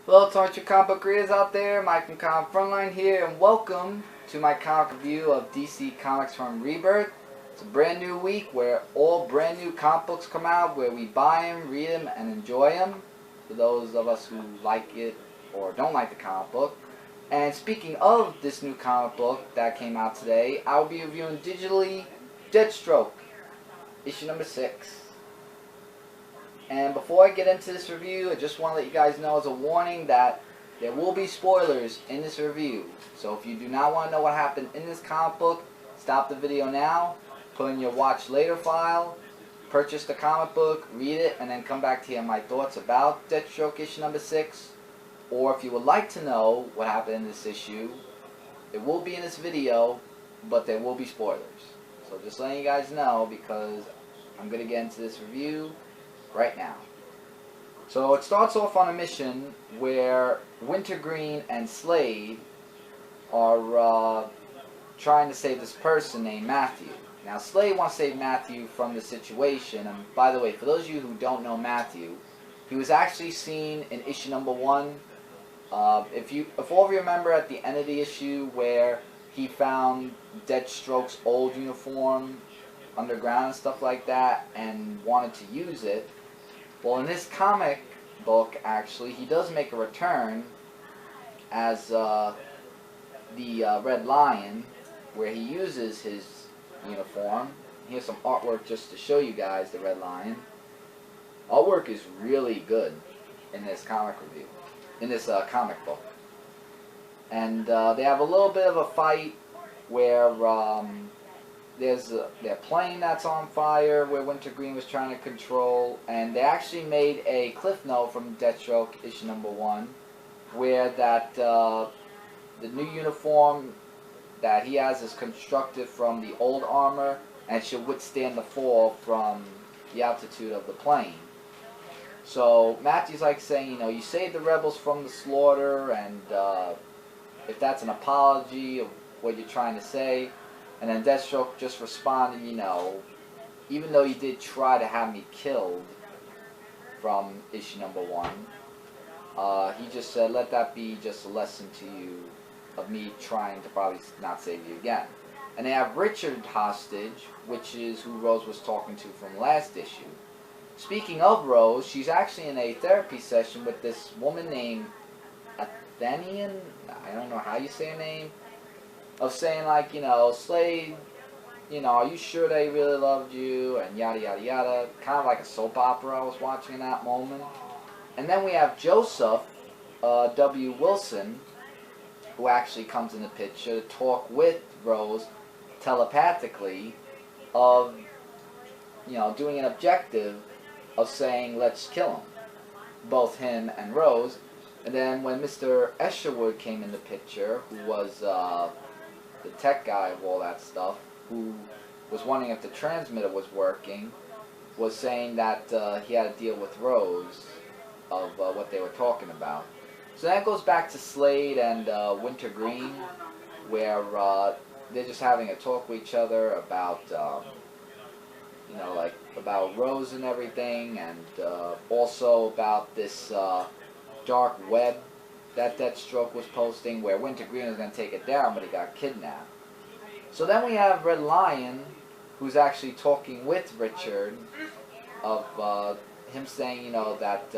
Hello to all your comic book readers out there, Mike from Frontline here, and welcome to my comic review of DC Comics from Rebirth. It's a brand new week where all brand new comic books come out, where we buy them, read them, and enjoy them, for those of us who like it or don't like the comic book. And speaking of this new comic book that came out today, I'll be reviewing digitally Deathstroke, issue number 6. And before I get into this review, I just want to let you guys know as a warning that there will be spoilers in this review. So if you do not want to know what happened in this comic book, stop the video now, put in your watch later file, purchase the comic book, read it, and then come back to hear my thoughts about Deathstroke issue number 6. Or if you would like to know what happened in this issue, it will be in this video, but there will be spoilers. So just letting you guys know, because I'm going to get into this review right now. So it starts off on a mission where Wintergreen and Slade are trying to save this person named Matthew. Now Slade wants to save Matthew from the situation, and by the way, for those of you who don't know Matthew, he was actually seen in issue number 1. If all of you remember at the end of the issue where he found Deathstroke's old uniform underground and stuff like that and wanted to use it. Well, in this comic book, actually, he does make a return as the Red Lion, where he uses his uniform. Here's some artwork just to show you guys the Red Lion. Artwork is really good in this comic review, in this comic book. And they have a little bit of a fight where there's their plane that's on fire where Wintergreen was trying to control, and they actually made a cliff note from Deathstroke issue number 1 where that the new uniform that he has is constructed from the old armor and should withstand the fall from the altitude of the plane. So Matthew's like saying, you know, you saved the rebels from the slaughter, and if that's an apology of what you're trying to say. And then Deathstroke just responded, you know, even though you did try to have me killed from issue number 1, he just said, let that be just a lesson to you of me trying to probably not save you again. And they have Richard hostage, which is who Rose was talking to from last issue. Speaking of Rose, she's actually in a therapy session with this woman named Athenian, I don't know how you say her name, of saying, like, you know, Slade, you know, are you sure they really loved you, and yada yada yada, kind of like a soap opera I was watching in that moment. And then we have Joseph W. Wilson, who actually comes in the picture to talk with Rose telepathically of, you know, doing an objective of saying, let's kill him, both him and Rose. And then when Mr. Escherwood came in the picture, who was the tech guy of all that stuff, who was wondering if the transmitter was working, was saying that he had to deal with Rose of what they were talking about. So that goes back to Slade and Wintergreen, where they're just having a talk with each other about, you know, like about Rose and everything, and also about this dark web that Deathstroke was posting, where Wintergreen was going to take it down, but he got kidnapped. So then we have Red Lion, who's actually talking with Richard, of him saying, you know, that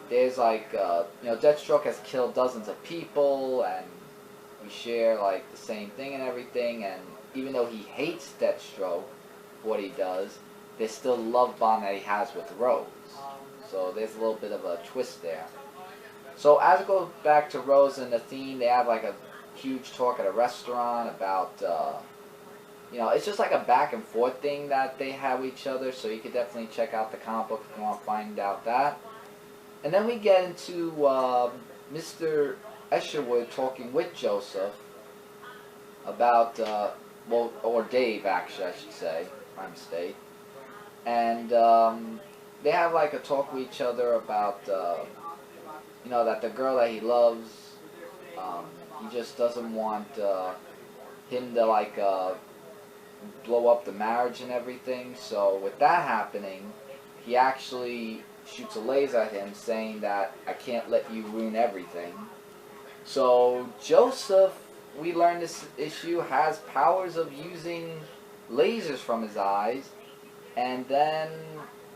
there's like, you know, Deathstroke has killed dozens of people, and we share like the same thing and everything, and even though he hates Deathstroke, what he does, there's still a love bond that he has with Rose. So there's a little bit of a twist there. So as it goes back to Rose and the theme, they have like a huge talk at a restaurant about, you know, it's just like a back and forth thing that they have with each other, so you could definitely check out the comic book if you want to find out that. And then we get into Mr. Escherwood talking with Joseph about, well, or Dave actually, I should say, my mistake. And they have like a talk with each other about, you know, that the girl that he loves, he just doesn't want him to like blow up the marriage and everything. So with that happening, he actually shoots a laser at him saying that I can't let you ruin everything. So Joseph, we learned this issue, has powers of using lasers from his eyes. And then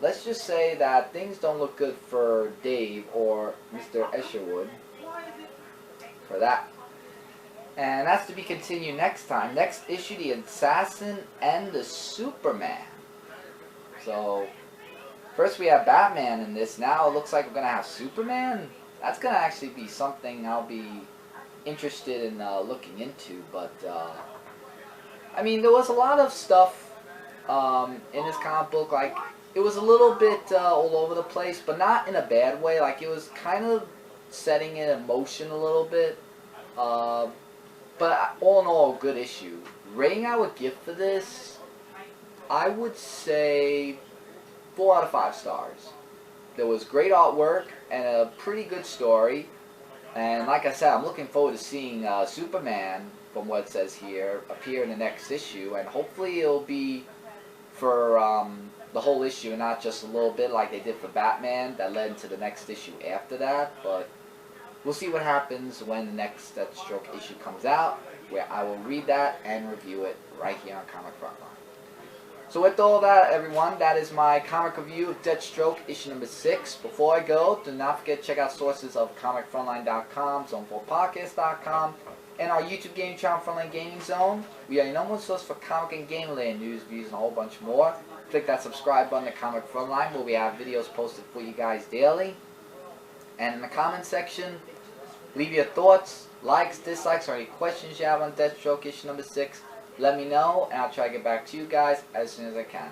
let's just say that things don't look good for Dave or Mr. Escherwood for that. And that's to be continued next time. Next issue, the Assassin and the Superman. So first we have Batman in this. Now it looks like we're going to have Superman. That's going to actually be something I'll be interested in looking into. But, I mean, there was a lot of stuff in this comic book. Like, it was a little bit all over the place, but not in a bad way. Like, it was kind of setting in motion a little bit. But all in all, a good issue. Rating I would give for this, I would say 4 out of 5 stars. There was great artwork and a pretty good story. And like I said, I'm looking forward to seeing Superman, from what it says here, appear in the next issue. And hopefully it'll be for the whole issue and not just a little bit like they did for Batman that led into the next issue after that. But we'll see what happens when the next Deathstroke issue comes out, where I will read that and review it right here on Comic Frontline. So with all that, everyone, that is my comic review of Deathstroke issue number 6. Before I go, do not forget to check out sources of ComicFrontline.com, Zone4Podcast.com, and our YouTube gaming channel, Frontline Gaming Zone. We are your number one source for comic and game related news, views, and a whole bunch more. Click that subscribe button to Comic Frontline, where we have videos posted for you guys daily. And in the comment section, leave your thoughts, likes, dislikes, or any questions you have on Deathstroke issue number 6. Let me know, and I'll try to get back to you guys as soon as I can.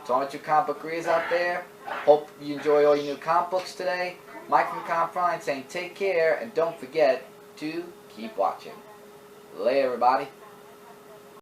So all you comic book readers out there, hope you enjoy all your new comic books today. Mike from Comic Frontline saying take care, and don't forget to keep watching. Later, everybody.